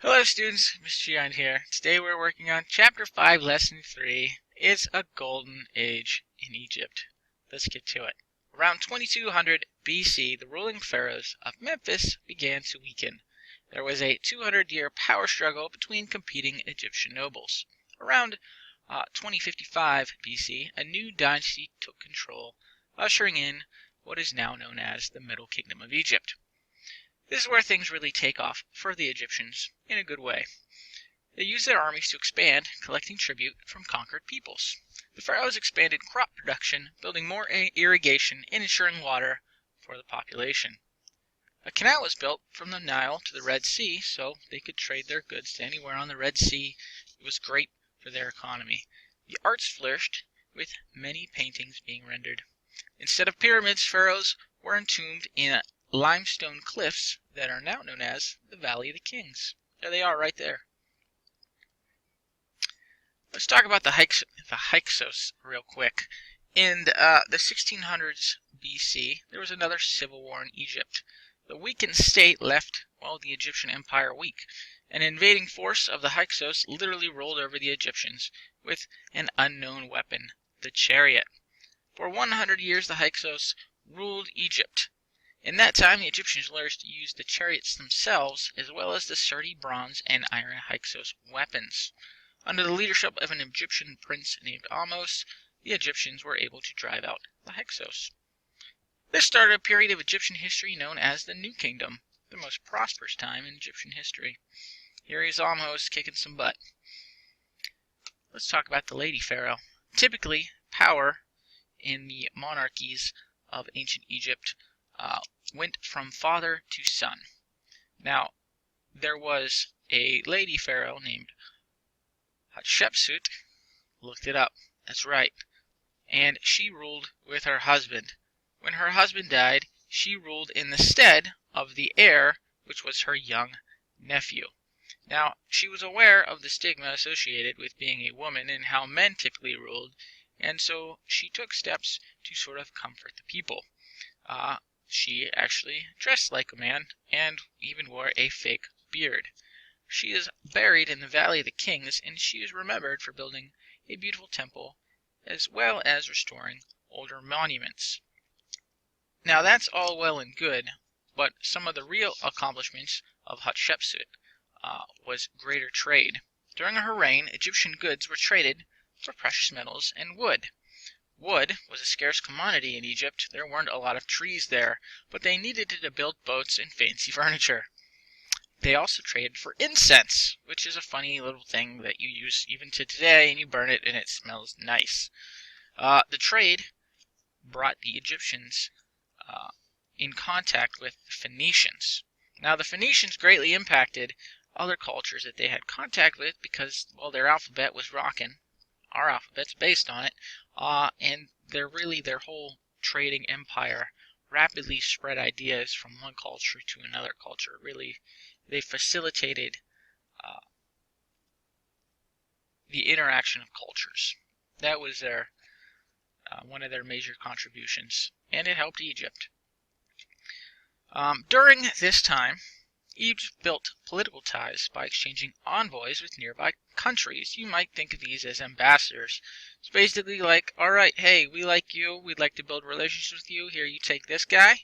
Hello students, Mr. Giant here. Today we're working on Chapter 5, Lesson 3. It's a golden age in Egypt. Let's get to it. Around 2200 BC, the ruling pharaohs of Memphis began to weaken. There was a 200-year power struggle between competing Egyptian nobles. Around 2055 BC, a new dynasty took control, ushering in what is now known as the Middle Kingdom of Egypt. This is where things really take off for the Egyptians in a good way. They used their armies to expand, collecting tribute from conquered peoples. The pharaohs expanded crop production, building more irrigation and ensuring water for the population. A canal was built from the Nile to the Red Sea so they could trade their goods to anywhere on the Red Sea. It was great for their economy. The arts flourished, with many paintings being rendered. Instead of pyramids, pharaohs were entombed in limestone cliffs that are now known as the Valley of the Kings. There they are right there. Let's talk about the Hyksos real quick. In the 1600s BC, there was another civil war in Egypt. The weakened state left, the Egyptian empire weak. An invading force of the Hyksos literally rolled over the Egyptians with an unknown weapon, the chariot. For 100 years, the Hyksos ruled Egypt. In that time, the Egyptians learned to use the chariots themselves, as well as the sturdy bronze and iron Hyksos weapons. Under the leadership of an Egyptian prince named Ahmose, the Egyptians were able to drive out the Hyksos. This started a period of Egyptian history known as the New Kingdom, the most prosperous time in Egyptian history. Here is Ahmose kicking some butt. Let's talk about the Lady Pharaoh. Typically, power in the monarchies of ancient Egypt went from father to son. Now, there was a lady pharaoh named Hatshepsut. Looked it up. That's right. And she ruled with her husband. When her husband died, she ruled in the stead of the heir, which was her young nephew. Now, she was aware of the stigma associated with being a woman and how men typically ruled, and so she took steps to sort of comfort the people. She actually dressed like a man and even wore a fake beard. She is buried in the Valley of the Kings, and she is remembered for building a beautiful temple as well as restoring older monuments. Now that's all well and good, but some of the real accomplishments of Hatshepsut was greater trade. During her reign, Egyptian goods were traded for precious metals and wood. Wood was a scarce commodity in Egypt. There weren't a lot of trees there, but they needed it to build boats and fancy furniture. They also traded for incense, which is a funny little thing that you use even to today, and you burn it and it smells nice. The trade brought the Egyptians in contact with the Phoenicians. Now, the Phoenicians greatly impacted other cultures that they had contact with because, their alphabet was rockin'. Our alphabet's based on it, and their whole trading empire rapidly spread ideas from one culture to another culture. Really, they facilitated the interaction of cultures. That was their one of their major contributions, and it helped Egypt. During this time, Egypt built political ties by exchanging envoys with nearby countries. You might think of these as ambassadors. It's basically like, alright, hey, we like you, we'd like to build relationships with you, here you take this guy,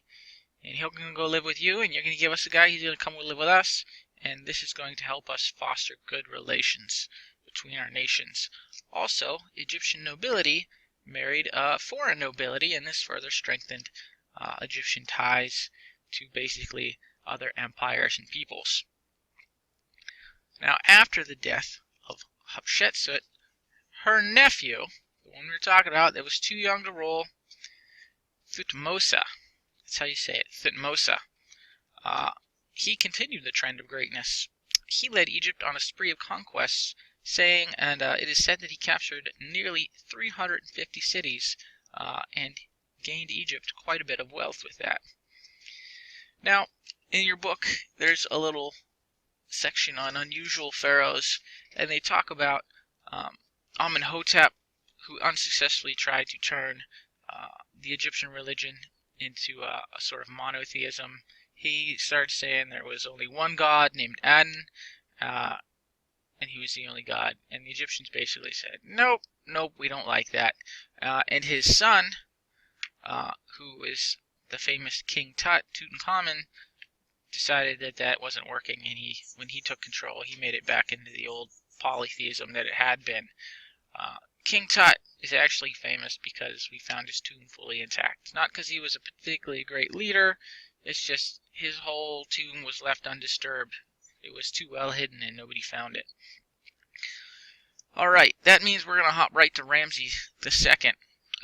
and he'll go live with you, and you're going to give us a guy, he's going to come live with us, and this is going to help us foster good relations between our nations. Also, Egyptian nobility married foreign nobility, and this further strengthened Egyptian ties to basically other empires and peoples. Now, after the death of Hatshepsut, her nephew, the one we were talking about that was too young to rule, Thutmose, that's how you say it, Thutmose, he continued the trend of greatness. He led Egypt on a spree of conquests, and it is said that he captured nearly 350 cities and gained Egypt quite a bit of wealth with that. Now, in your book, there's a little section on unusual pharaohs, and they talk about Amenhotep, who unsuccessfully tried to turn the Egyptian religion into a sort of monotheism. He started saying there was only one god named Adon, and he was the only god. And the Egyptians basically said, nope, nope, we don't like that. And his son, who is the famous King Tut, Tutankhamun, decided that that wasn't working, and when he took control, he made it back into the old polytheism that it had been. King Tut is actually famous because we found his tomb fully intact. Not because he was a particularly great leader, it's just his whole tomb was left undisturbed. It was too well hidden and nobody found it. Alright, that means we're going to hop right to Ramses II,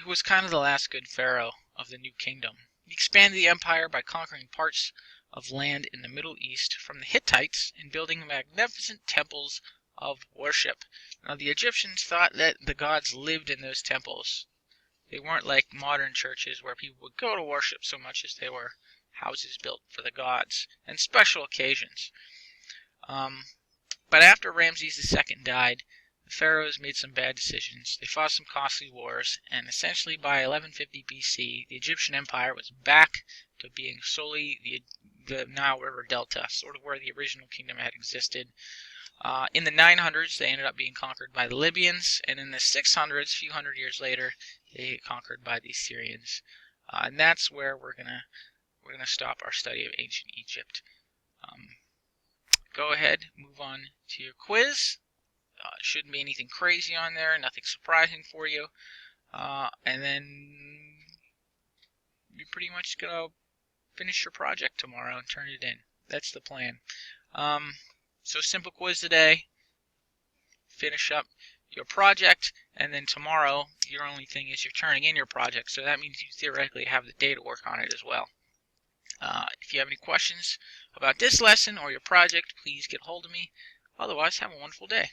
who was kind of the last good pharaoh of the new kingdom. He expanded the empire by conquering parts of land in the Middle East from the Hittites and building magnificent temples of worship. Now, the Egyptians thought that the gods lived in those temples. They weren't like modern churches where people would go to worship so much as they were houses built for the gods and special occasions. But after Ramses II died, the pharaohs made some bad decisions. They fought some costly wars, and essentially by 1150 BC, the Egyptian Empire was back to being solely the Nile River Delta, sort of where the original kingdom had existed. In the 900s, they ended up being conquered by the Libyans, and in the 600s, a few hundred years later, they get conquered by the Assyrians. And that's where we're gonna stop our study of ancient Egypt. Go ahead, move on to your quiz. Shouldn't be anything crazy on there, nothing surprising for you. And then you're pretty much gonna finish your project tomorrow and turn it in. That's the plan. So simple quiz today. Finish up your project, and then tomorrow your only thing is you're turning in your project, so that means you theoretically have the day to work on it as well. If you have any questions about this lesson or your project, please get hold of me. Otherwise, have a wonderful day.